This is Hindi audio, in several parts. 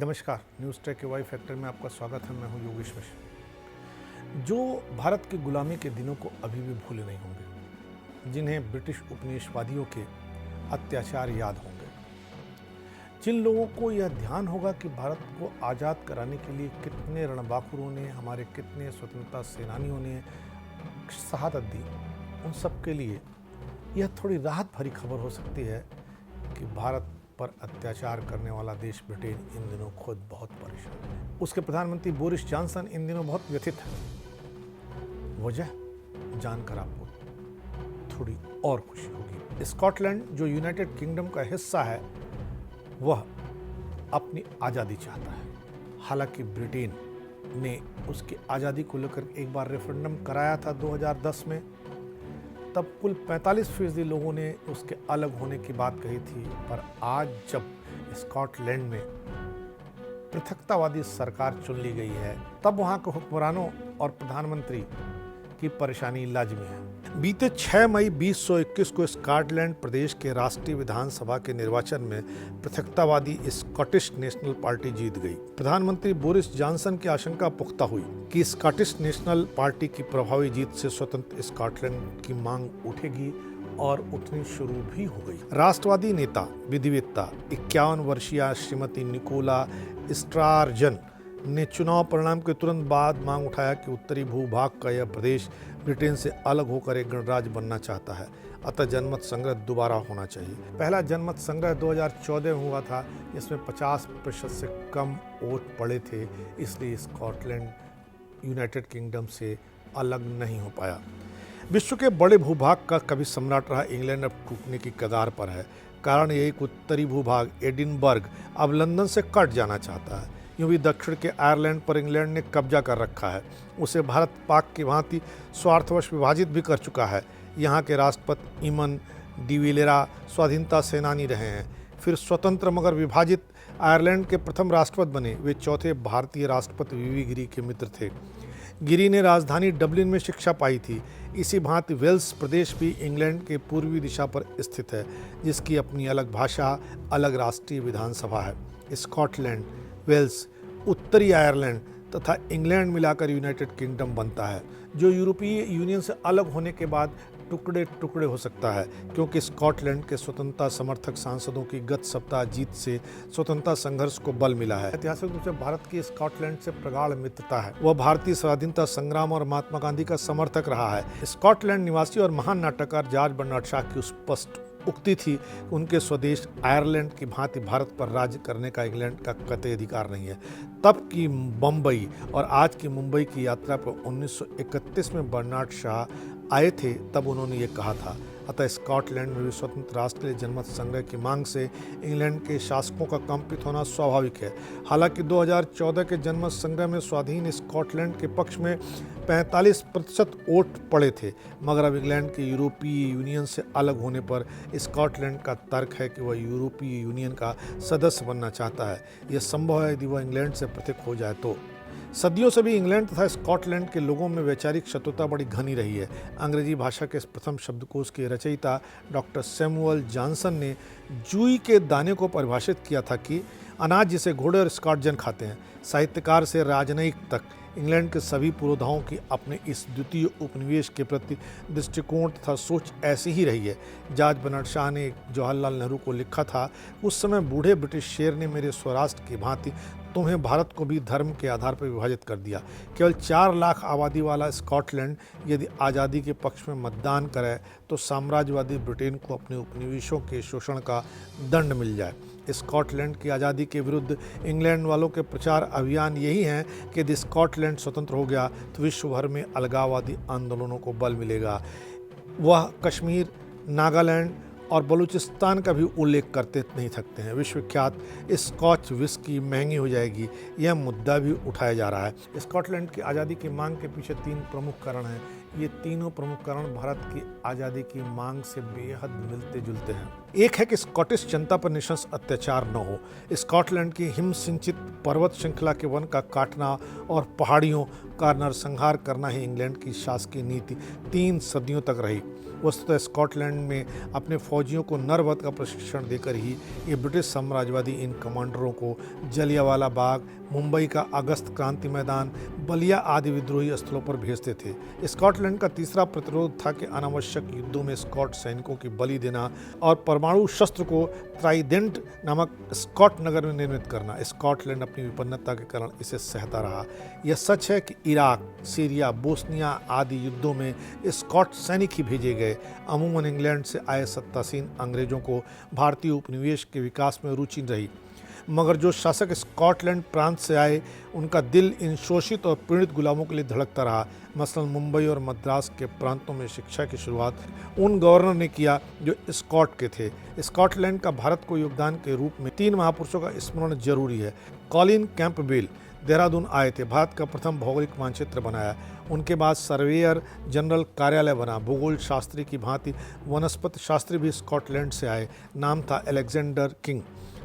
नमस्कार, न्यूज़ ट्रैक के वाई फैक्टर में आपका स्वागत है। मैं हूं योगेश मिश्र। जो भारत की गुलामी के दिनों को अभी भी भूले नहीं होंगे, जिन्हें ब्रिटिश उपनिवेशवादियों के अत्याचार याद होंगे, जिन लोगों को यह ध्यान होगा कि भारत को आज़ाद कराने के लिए कितने रणबांकुरों ने, हमारे कितने स्वतंत्रता सेनानियों ने शहादत दी, उन सब के लिए यह थोड़ी राहत भरी खबर हो सकती है कि भारत पर अत्याचार करने वाला देश ब्रिटेन इन दिनों खुद बहुत परेशान है। उसके प्रधानमंत्री बोरिस जॉनसन इन दिनों बहुत व्यथित हैं। वजह जानकर आपको थोड़ी और खुशी होगी। स्कॉटलैंड, जो यूनाइटेड किंगडम का हिस्सा है, वह अपनी आज़ादी चाहता है। हालांकि ब्रिटेन ने उसकी आज़ादी को लेकर एक बार रेफरेंडम कराया था 2010 में। तब कुल 45% लोगों ने उसके अलग होने की बात कही थी, पर आज जब स्कॉटलैंड में पृथकतावादी सरकार चुन ली गई है, तब वहां के हुक्मरानों और प्रधानमंत्री की परेशानी लाजिमी है। बीते 6 मई 2021 को स्कॉटलैंड प्रदेश के राष्ट्रीय विधानसभा के निर्वाचन में पृथकतावादी स्कॉटिश नेशनल पार्टी जीत गई। प्रधानमंत्री बोरिस जॉनसन की आशंका पुख्ता हुई कि स्कॉटिश नेशनल पार्टी की प्रभावी जीत से स्वतंत्र स्कॉटलैंड की मांग उठेगी और उठनी शुरू भी हो गई। राष्ट्रवादी नेता विधिवेत्ता 51 वर्षीय श्रीमती निकोला स्टार्जन ने चुनाव परिणाम के तुरंत बाद मांग उठाया कि उत्तरी भूभाग का यह प्रदेश ब्रिटेन से अलग होकर एक गणराज्य बनना चाहता है, अतः जनमत संग्रह दोबारा होना चाहिए। पहला जनमत संग्रह 2014 में हुआ था, जिसमें 50% से कम वोट पड़े थे, इसलिए स्कॉटलैंड यूनाइटेड किंगडम से अलग नहीं हो पाया। विश्व के बड़े भूभाग का कभी सम्राट रहा इंग्लैंड अब टूटने की कगार पर है। कारण यही कि उत्तरी भूभाग एडिनबर्ग अब लंदन से कट जाना चाहता है। यूँ भी दक्षिण के आयरलैंड पर इंग्लैंड ने कब्जा कर रखा है। उसे भारत पाक की भांति स्वार्थवश विभाजित भी कर चुका है। यहाँ के राष्ट्रपति इमन डिविलेरा स्वाधीनता सेनानी रहे हैं, फिर स्वतंत्र मगर विभाजित आयरलैंड के प्रथम राष्ट्रपति बने। वे चौथे भारतीय राष्ट्रपति वीवी गिरी के मित्र थे। गिरी ने राजधानी डबलिन में शिक्षा पाई थी। इसी भांति वेल्स प्रदेश भी इंग्लैंड के पूर्वी दिशा पर स्थित है, जिसकी अपनी अलग भाषा, अलग राष्ट्रीय विधानसभा है। स्कॉटलैंड, वेल्स, उत्तरी आयरलैंड तथा इंग्लैंड मिलाकर यूनाइटेड किंगडम बनता है, जो यूरोपीय यूनियन से अलग होने के बाद टुकड़े टुकड़े हो सकता है, क्योंकि स्कॉटलैंड के स्वतंत्रता समर्थक सांसदों की गत सप्ताह जीत से स्वतंत्रता संघर्ष को बल मिला है। ऐतिहासिक रूप से भारत की स्कॉटलैंड से प्रगाढ़ मित्रता है। वह भारतीय स्वाधीनता संग्राम और महात्मा गांधी का समर्थक रहा है। स्कॉटलैंड निवासी और महान नाटककार जॉर्ज बर्नार्ड शॉ की स्पष्ट उक्ति थी, उनके स्वदेश आयरलैंड की भांति भारत पर राज्य करने का इंग्लैंड का कतई अधिकार नहीं है। तब की बम्बई और आज की मुंबई की यात्रा पर 1931 में बर्नार्ड शॉ आए थे, तब उन्होंने ये कहा था। अतः स्कॉटलैंड में भी स्वतंत्र राष्ट्र के लिए जनमत संग्रह की मांग से इंग्लैंड के शासकों का कंपित होना स्वाभाविक है। हालांकि 2014 के जनमत संग्रह में स्वाधीन स्कॉटलैंड के पक्ष में 45% वोट पड़े थे, मगर अब इंग्लैंड के यूरोपीय यूनियन से अलग होने पर स्कॉटलैंड का तर्क है कि वह यूरोपीय यूनियन का सदस्य बनना चाहता है। यह संभव है यदि वह इंग्लैंड से पृथक हो जाए तो। सदियों से भी इंग्लैंड तथा स्कॉटलैंड के लोगों में वैचारिक शत्रुता बड़ी घनी रही है। अंग्रेजी भाषा के प्रथम शब्दकोश के रचयिता डॉक्टर सैमुअल जॉनसन ने जूई के दाने को परिभाषित किया था कि अनाज जिसे घोड़े और स्कॉटजन खाते हैं। साहित्यकार से राजनयिक तक इंग्लैंड के सभी पुरोधाओं की अपने इस द्वितीय उपनिवेश के प्रति दृष्टिकोण तथा सोच ऐसी ही रही है। जॉर्ज बर्नार्ड शॉ ने जवाहरलाल नेहरू को लिखा था, उस समय बूढ़े ब्रिटिश शेर ने मेरे स्वराष्ट्र की भांति तुम्हें भारत को भी धर्म के आधार पर विभाजित कर दिया। केवल 4 लाख आबादी वाला स्कॉटलैंड यदि आज़ादी के पक्ष में मतदान करे तो साम्राज्यवादी ब्रिटेन को अपने उपनिवेशों के शोषण का दंड मिल जाए। स्कॉटलैंड की आज़ादी के विरुद्ध इंग्लैंड वालों के प्रचार अभियान यही हैं कि यदि स्कॉटलैंड स्वतंत्र हो गया तो विश्व भर में अलगाववादी आंदोलनों को बल मिलेगा। वह कश्मीर, नागालैंड और बलूचिस्तान का भी उल्लेख करते नहीं थकते हैं। विश्वविख्यात स्कॉच विस्की महंगी हो जाएगी, यह मुद्दा भी उठाया जा रहा है। स्कॉटलैंड की आज़ादी की मांग के पीछे 3 प्रमुख कारण हैं। ये तीनों प्रमुख कारण भारत की आज़ादी की मांग से बेहद मिलते जुलते हैं। एक है कि स्कॉटिश जनता पर निशंस अत्याचार न हो। स्कॉटलैंड की हिम सिंचित पर्वत श्रृंखला के वन का काटना और पहाड़ियों का नरसंहार करना ही इंग्लैंड की शासकीय नीति 3 सदियों तक रही। वस्तुतः स्कॉटलैंड में अपने फौजियों को नरवत का प्रशिक्षण देकर ही ये ब्रिटिश साम्राज्यवादी इन कमांडरों को जलियांवाला बाग, मुंबई का अगस्त क्रांति मैदान, बलिया आदि विद्रोही स्थलों पर भेजते थे। स्कॉटलैंड का तीसरा प्रतिरोध था कि अनावश्यक युद्धों में स्कॉट सैनिकों की बलि देना और परमाणु शस्त्र को ट्राइडेंट नामक स्कॉट नगर में निर्मित करना। स्कॉटलैंड अपनी विपन्नता के कारण इसे सहता रहा। यह सच है कि इराक, सीरिया, बोस्निया आदि युद्धों में स्कॉट सैनिक ही भेजे गए। अमूमन इंग्लैंड से आए सत्तासीन अंग्रेजों को भारतीय उपनिवेश के विकास में रुचि रही, मगर जो शासक स्कॉटलैंड प्रांत से आए उनका दिल इन शोषित और पीड़ित गुलामों के लिए धड़कता रहा। मसलन मुंबई और मद्रास के प्रांतों में शिक्षा की शुरुआत उन गवर्नर ने किया जो स्कॉट के थे। स्कॉटलैंड का भारत को योगदान के रूप में 3 महापुरुषों का स्मरण जरूरी है। कॉलिन कैंपबेल देहरादून आए थे, भारत का प्रथम भौगोलिक मानचित्र बनाया। उनके बाद सर्वेयर जनरल कार्यालय बना। भूगोल शास्त्री की भांति वनस्पति शास्त्री भी स्कॉटलैंड से आए। नाम था अलेक्जेंडर किंग,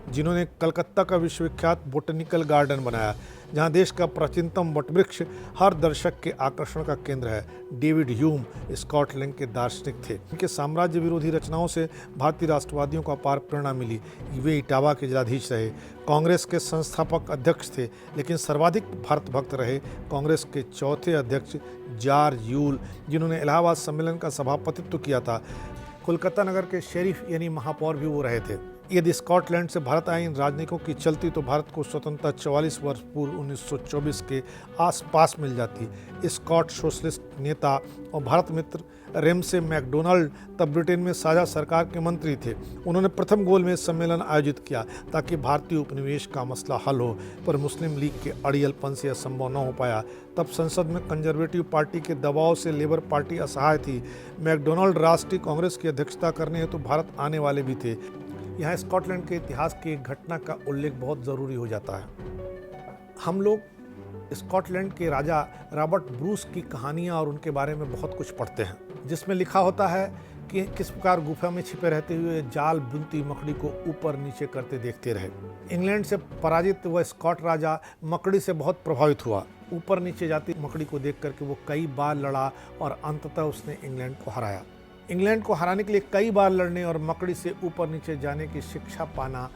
जिन्होंने कलकत्ता का विश्वविख्यात बोटेनिकल गार्डन बनाया, जहां देश का प्राचीनतम वटवृक्ष हर दर्शक के आकर्षण का केंद्र है। डेविड ह्यूम स्कॉटलैंड के दार्शनिक थे। इनके साम्राज्य विरोधी रचनाओं से भारतीय राष्ट्रवादियों को अपार प्रेरणा मिली। वे इटावा के जिलाधीश रहे, कांग्रेस के संस्थापक अध्यक्ष थे, लेकिन सर्वाधिक भारत भक्त रहे कांग्रेस के चौथे अध्यक्ष जॉर्ज यूल, जिन्होंने इलाहाबाद सम्मेलन का सभापतित्व किया था। कोलकाता नगर के शेरिफ यानी महापौर भी वो रहे थे। यदि स्कॉटलैंड से भारत आए इन राजनीतिकों की चलती तो भारत को स्वतंत्रता 44 वर्ष पूर्व 1924 के आसपास मिल जाती। स्कॉट सोशलिस्ट नेता और भारत मित्र रेमसे मैकडोनाल्ड तब ब्रिटेन में साझा सरकार के मंत्री थे। उन्होंने प्रथम गोलमेज सम्मेलन आयोजित किया ताकि भारतीय उपनिवेश का मसला हल हो, पर मुस्लिम लीग के अड़ियलपन से यह संभव न हो पाया। तब संसद में कंजर्वेटिव पार्टी के दबाव से लेबर पार्टी असहाय थी। मैकडोनाल्ड राष्ट्रीय कांग्रेस की अध्यक्षता करने हेतु भारत आने वाले भी थे। यहाँ स्कॉटलैंड के इतिहास की एक घटना का उल्लेख बहुत ज़रूरी हो जाता है। हम लोग स्कॉटलैंड के राजा रॉबर्ट ब्रूस की कहानियाँ और उनके बारे में बहुत कुछ पढ़ते हैं, जिसमें लिखा होता है कि किस प्रकार गुफा में छिपे रहते हुए जाल बुनती मकड़ी को ऊपर नीचे करते देखते रहे। इंग्लैंड से पराजित वह स्कॉट राजा मकड़ी से बहुत प्रभावित हुआ। ऊपर नीचे जाती मकड़ी को देख करके वो कई बार लड़ा और अंततः उसने इंग्लैंड को हराया। इंग्लैंड को हराने के लिए कई बार लड़ने और मकड़ी से ऊपर नीचे जाने की शिक्षा पाना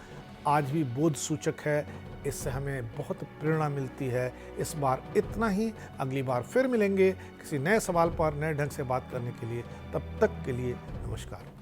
आज भी बोध सूचक है। इससे हमें बहुत प्रेरणा मिलती है। इस बार इतना ही, अगली बार फिर मिलेंगे किसी नए सवाल पर नए ढंग से बात करने के लिए। तब तक के लिए नमस्कार।